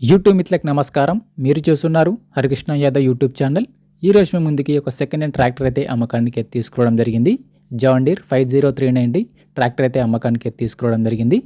YouTube మిత్రులకు నమస్కారం. మీరు చూస్తున్నారు హరికృష్ణ యాదవ్ యూట్యూబ్ ఛానల్. ఈరోజు మేము ముందుకి ఒక సెకండ్ హ్యాండ్ ట్రాక్టర్ అయితే అమ్మకానికి తీసుకోవడం జరిగింది. జాన్ డీర్ 5039 ట్రాక్టర్ అయితే అమ్మకానికి తీసుకోవడం జరిగింది.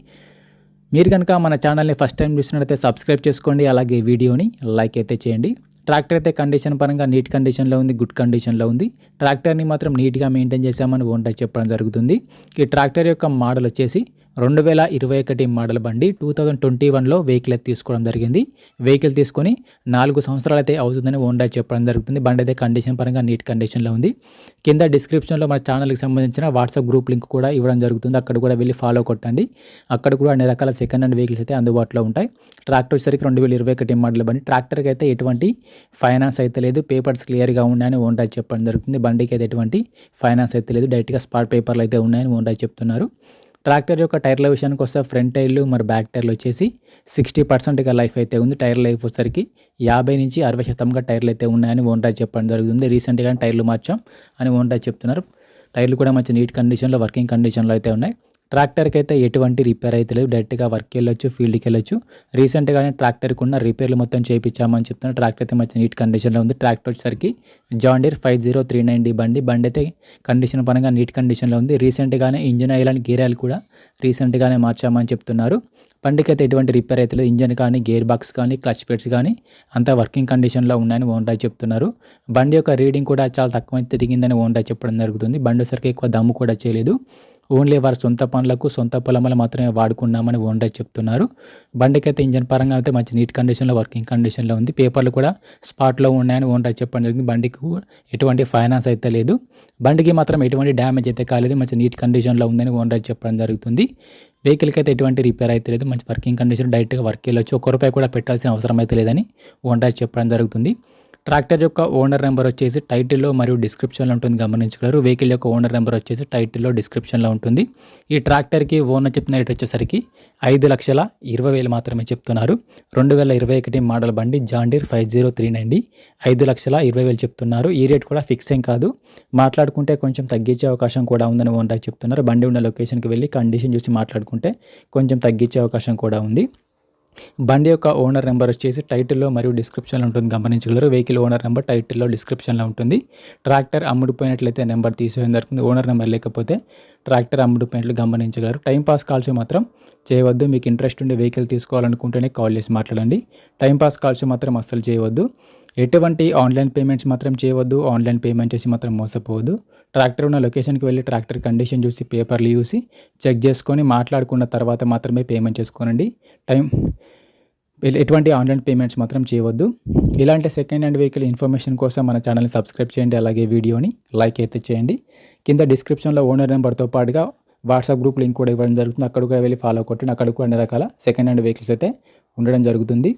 మీరు కనుక మన ఛానల్ని ఫస్ట్ టైం చూసినట్లయితే సబ్స్క్రైబ్ చేసుకోండి, అలాగే వీడియోని లైక్ అయితే చేయండి. ట్రాక్టర్ అయితే కండిషన్ పరంగా నీట్ కండిషన్లో ఉంది, గుడ్ కండిషన్లో ఉంది. ట్రాక్టర్ని మాత్రం నీట్గా మెయింటైన్ చేశామని ఓనర్ చెప్పడం జరుగుతుంది. ఈ ట్రాక్టర్ యొక్క మోడల్ వచ్చేసి 2021 మోడల్ బండి 2021లో వెహికల్ అయితే తీసుకోవడం జరిగింది. వెహికల్ తీసుకొని 4 సంవత్సరాలు అయితే అవుతుందని ఓనర్ చెప్పడం జరుగుతుంది. బండి అయితే కండిషన్ పరంగా నీట్ కండిషన్లో ఉంది. కింద డిస్క్రిప్షన్లో మన ఛానల్కి సంబంధించిన వాట్సాప్ గ్రూప్ లింక్ కూడా ఇవ్వడం జరుగుతుంది. అక్కడ కూడా వెళ్ళి ఫాలో కొట్టండి. అక్కడ కూడా అన్ని రకాల సెకండ్ హ్యాండ్ వెహికల్స్ అయితే అందుబాటులో ఉంటాయి. ట్రాక్టర్ వచ్చేసరికి 2021 మోడల్ బండి. ట్రాక్టర్కి అయితే ఎటువంటి ఫైనాన్స్ అయితే లేదు, పేపర్స్ క్లియర్గా ఉన్నాయని ఓనర్ చెప్పడం జరుగుతుంది. బండికి అయితే ఎటువంటి ఫైనాన్స్ అయితే లేదు, డైరెక్ట్గా స్పాట్ పేపర్లు అయితే ఉన్నాయని ఓనర్ చెప్తున్నారు. ట్రాక్టర్ యొక్క టైర్ల విషయానికి వస్తే ఫ్రంట్ టైర్లు మరి బ్యాక్ టైర్లు వచ్చేసి 60% లైఫ్ అయితే ఉంది. టైర్ లైఫ్ వచ్చేసరికి 50 నుంచి 60% టైర్లు అయితే ఉన్నాయని ఓనర్ చెప్పడం జరుగుతుంది. రీసెంట్గా టైర్లు మార్చాం అని ఓనర్ చెప్తున్నారు. టైర్లు కూడా మంచి నీట్ కండిషన్లో, వర్కింగ్ కండిషన్లో అయితే ఉన్నాయి. ట్రాక్టర్కి అయితే ఎటువంటి రిపేర్ అయితే లేదు, డైరెక్ట్గా వర్క్కి వెళ్ళొచ్చు, ఫీల్డ్కి వెళ్ళొచ్చు. రీసెంట్గానే ట్రాక్టర్కి ఉన్న రిపేర్లు మొత్తం చేయించామని చెప్తున్నారు. ట్రాక్టర్ అయితే మంచి నీట్ కండిషన్లో ఉంది. ట్రాక్టర్ వచ్చేసరికి జాన్ డీర్ 5039 బండి అయితే కండిషన్ పరంగా నీట్ కండిషన్లో ఉంది. రీసెంట్గానే engine oil and gear oil కూడా రీసెంట్గానే మార్చామని చెప్తున్నారు. బండికి అయితే ఎటువంటి రిపేర్ అయితే లేదు. ఇంజన్ కానీ, గేర్ బాక్స్ కానీ, క్లచ్ ప్లేట్స్ కానీ అంతా వర్కింగ్ కండిషన్లో ఉన్నాయని ఓనర్ చెప్తున్నారు. బండి యొక్క రీడింగ్ కూడా చాలా తక్కువ తిరిగిందని ఓనర్ చెప్పడం జరుగుతుంది. బండి వచ్చేసరికి ఎక్కువ దమ్ము కూడా చేయలేదు. ఓన్లీ వారి సొంత పనులకు, సొంత పొలంలో మాత్రమే వాడుకున్నామని ఓనర్ చెప్తున్నారు. బండికి అయితే ఇంజన్ పరంగా అయితే మంచి నీట్ కండిషన్లో, వర్కింగ్ కండిషన్లో ఉంది. పేపర్లు కూడా స్పాట్లో ఉన్నాయని ఓనర్ చెప్పడం జరిగింది. బండికి ఎటువంటి ఫైనాన్స్ అయితే లేదు. బండికి మాత్రం ఎటువంటి డ్యామేజ్ అయితే కాలేదు, మంచి నీట్ కండిషన్లో ఉందని ఓనర్ చెప్పడం జరుగుతుంది. వెహికల్కి అయితే ఎటువంటి రిపేర్ అయితే లేదు, మంచి వర్కింగ్ కండిషన్, డైరెక్ట్గా వర్క్ వెళ్ళొచ్చు. ₹1 కూడా పెట్టాల్సిన అవసరం అయితే లేదని ఓనర్ చెప్పడం జరుగుతుంది. ట్రాక్టర్ యొక్క ఓనర్ నెంబర్ వచ్చేసి టైటిల్లో మరియు డిస్క్రిప్షన్లో ఉంటుంది, గమనించగలరు. వెహికల్ యొక్క ఓనర్ నెంబర్ వచ్చేసి టైటిల్లో, డిస్క్రిప్షన్లో ఉంటుంది. ఈ ట్రాక్టర్కి ఓనర్ చెప్పిన రేట్ వచ్చేసరికి 5,20,000 మాత్రమే చెప్తున్నారు. 2021 మోడల్ బండి జాన్ డీర్ 5039 5,20,000 చెప్తున్నారు. ఈ రేట్ కూడా ఫిక్స్ ఏం కాదు, మాట్లాడుకుంటే కొంచెం తగ్గించే అవకాశం కూడా ఉందని ఓనర్ చెప్తున్నారు. బండి ఉన్న లొకేషన్కి వెళ్ళి కండిషన్ చూసి మాట్లాడుకుంటే కొంచెం తగ్గించే అవకాశం కూడా ఉంది. బండి యొక్క ఓనర్ నెంబర్ వచ్చేసి టైటిల్లో మరియు డిస్క్రిప్షన్లో ఉంటుంది, గమనించగలరు. వెహికల్ ఓనర్ నెంబర్ టైటిల్లో, డిస్క్రిప్షన్లో ఉంటుంది. ట్రాక్టర్ అమ్ముడుపోయినట్లయితే నెంబర్ తీసేయడం జరుగుతుంది. ఓనర్ నెంబర్ లేకపోతే ట్రాక్టర్ అమ్ముడుపోయినట్లు గమనించగలరు. టైంపాస్ కాల్స్ మాత్రం చేయవద్దు. మీకు ఇంట్రెస్ట్ ఉండి వెహికల్ తీసుకోవాలనుకుంటేనే కాల్ చేసి మాట్లాడండి. టైంపాస్ కాల్స్ మాత్రం అస్సలు చేయవద్దు. ఎటువంటి ఆన్లైన్ పేమెంట్స్ మాత్రం చేయవద్దు. ఆన్లైన్ పేమెంట్ చేసి మాత్రం మోసపోవద్దు. ట్రాక్టర్ ఉన్న లొకేషన్కి వెళ్ళి ట్రాక్టర్ కండిషన్ చూసి, పేపర్లు చూసి చెక్ చేసుకొని మాట్లాడుకున్న తర్వాత మాత్రమే పేమెంట్ చేసుకోనండి. ఎటువంటి ఆన్లైన్ పేమెంట్స్ మాత్రం చేయవద్దు. ఇలాంటి సెకండ్ హ్యాండ్ వెహికల్ ఇన్ఫర్మేషన్ కోసం మన ఛానల్ని సబ్స్క్రైబ్ చేయండి, అలాగే వీడియోని లైక్ అయితే చేయండి. కింద డిస్క్రిప్షన్లో ఓనర్ నెంబర్తో పాటుగా వాట్సాప్ గ్రూప్ లింక్ కూడా ఇవ్వడం జరుగుతుంది. అక్కడ కూడా వెళ్ళి ఫాలో కొట్టండి. అక్కడ కూడా అన్ని రకాల సెకండ్ హ్యాండ్ వెహికల్స్ అయితే ఉండడం జరుగుతుంది.